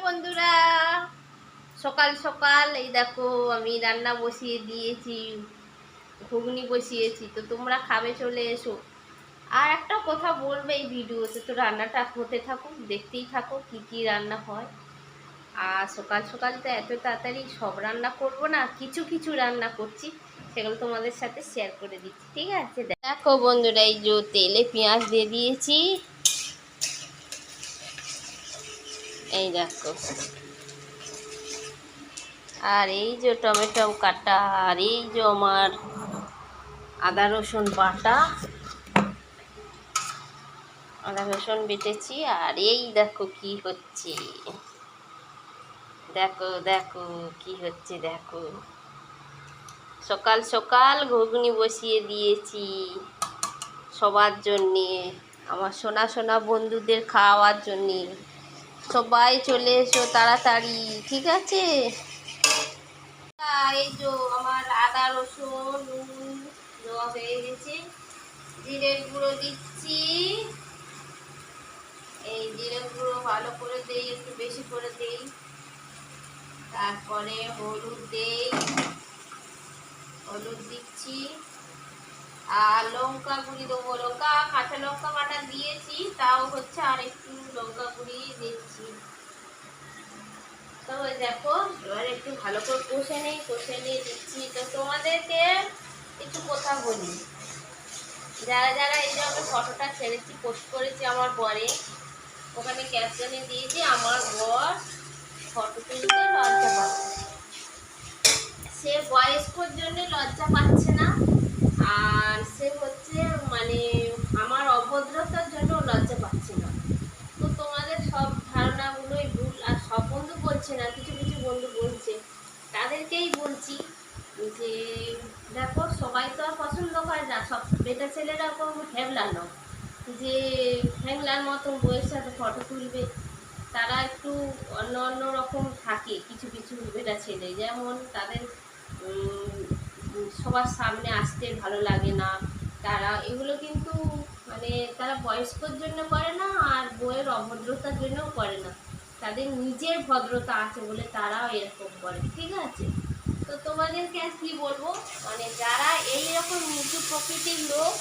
বন্ধুরা, সকাল সকাল এই দেখো আমি রান্না বসিয়ে দিয়েছি, ঘুগনি বসিয়েছি। তো তোমরা খাবে, চলে এসো। আর একটা কথা বলবে, এই ভিডিওতে তো রান্নাটা হতে থাকুক, দেখতেই থাকো কি কি রান্না হয়। আর সকাল সকাল তো এত তাড়াতাড়ি সব রান্না করব না, কিছু কিছু রান্না করছি, সেগুলো তোমাদের সাথে শেয়ার করে দিচ্ছি, ঠিক আছে? দেখো বন্ধুরা, এই যে তেলে পেঁয়াজ দিয়ে দিয়েছি, এই দেখো। আর এই যে টমেটো কাটা, আর এই যে আমার আদা রসুন বাটা, আদা রসুন বেটেছি। আর এই দেখো কি হচ্ছে, দেখো দেখো কি হচ্ছে, দেখো। সকাল সকাল ঘুগনি বসিয়ে দিয়েছি সবার জন্যে, আমার সোনা সোনা বন্ধুদের খাওয়ার জন্যে। সবাই চলে এসো তাড়াতাড়ি, ঠিক আছে? এই যে আমার আদা রসুন নুন দেওয়া হয়ে গেছে, জিরের গুঁড়ো দিচ্ছি। এই জিরের গুঁড়ো ভালো করে দেই, একটু বেশি করে দেই। তারপরে হলুদ দেই, হলুদ দিচ্ছি। আর লঙ্কা গুঁড়ি দেবো, লঙ্কা কাঁচা লঙ্কা বাটা দিয়েছি, তাও হচ্ছে আর একটু লঙ্কা গুঁড়ি দিচ্ছি। তো দেখো, এবার একটু ভালো করে কষে নিয়ে দিচ্ছি। তো তোমাদেরকে একটু কথা বলি, যারা যারা এই যে আমি ফটোটা ছেড়েছি, পোস্ট করেছি আমার বরে, ওখানে ক্যাপশনে দিয়েছি আমার বর ফটো তুলতে লজ্জা পাচ্ছে। সে বয়স্কর জন্য লজ্জা পাচ্ছে না, আর সে হচ্ছে মানে আমার অভদ্রতার জন্য লজ্জা পাচ্ছে না। তো তোমাদের সব ধারণাগুলোই ভুল। আর সব বন্ধু বলছে না, কিছু কিছু বন্ধু বলছে, তাদেরকেই বলছি যে দেখো, সবাই তো আর পছন্দ করে না, সব বেটা ছেলেরা কোনো হ্যাবলানো যে হ্যাংলার মতো বইয়ের সাথে ফটো তুলবে। তারা একটু অন্য অন্য রকম থাকে, কিছু কিছু বেটা ছেলে, যেমন তাদের সবার সামনে আসতে ভালো লাগে না। তারা এগুলো কিন্তু মানে তারা বয়স্কর জন্য করে না, আর বইয়ের অভদ্রতার জন্যও করে না। তাদের নিজের ভদ্রতা আছে বলে তারাও এরকম করে, ঠিক আছে? তো তোমাদেরকে আর কি বলবো, মানে যারা এইরকম নিচু প্রকৃতির লোক,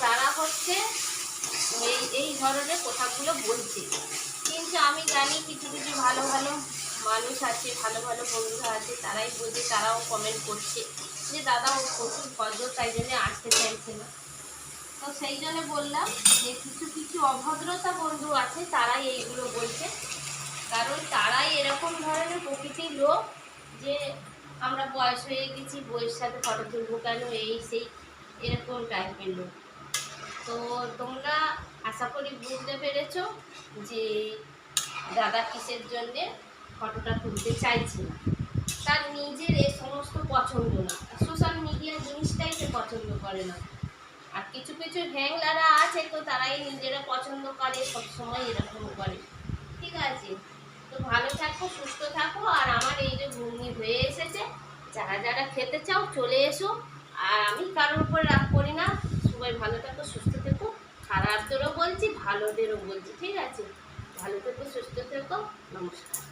তারা হচ্ছে এই ধরনের কথাগুলো বলছে। কিন্তু আমি জানি কিছু কিছু ভালো ভালো মানুষ আছে, ভালো ভালো বন্ধুরা আছে, তারাই বোঝে, তারাও কমেন্ট করছে যে দাদা ও প্রচুর ভদ্র, তাই জন্য আসতে চাইছে না। তো সেই জন্য বললাম যে কিছু কিছু অভদ্রতা বন্ধু আছে, তারাই এইগুলো বলছে, কারণ তারাই এরকম ধরনের প্রকৃতির লোক যে আমরা বয়স হয়ে গেছি, বইয়ের সাথে ফটো তুলবো কেন, এই সেই এরকম টাইপের লোক। তো তোমরা আশা করি বুঝতে পেরেছো যে দাদা কিসের জন্যে ফটোটা তুলতে চাইছে না। তার নিজের এ সমস্ত পছন্দ না, সোশ্যাল মিডিয়া জিনিসটাই সে পছন্দ করে না। আর কিছু কিছু হ্যাংলারা আছে, তো তারাই নিজেরা পছন্দ করে, সবসময় এরকম করে, ঠিক আছে? তো ভালো থাকো, সুস্থ থাকো। আর আমার এই যে ঘুগনি হয়ে এসেছে, যারা যারা খেতে চাও চলে এসো। আর আমি কারোর উপর রাগ করি না। সবাই ভালো থাকো, সুস্থ থেকো। খারাপদেরও বলছি, ভালোদেরও বলছি, ঠিক আছে? ভালো থেকো, সুস্থ থেকো, নমস্কার।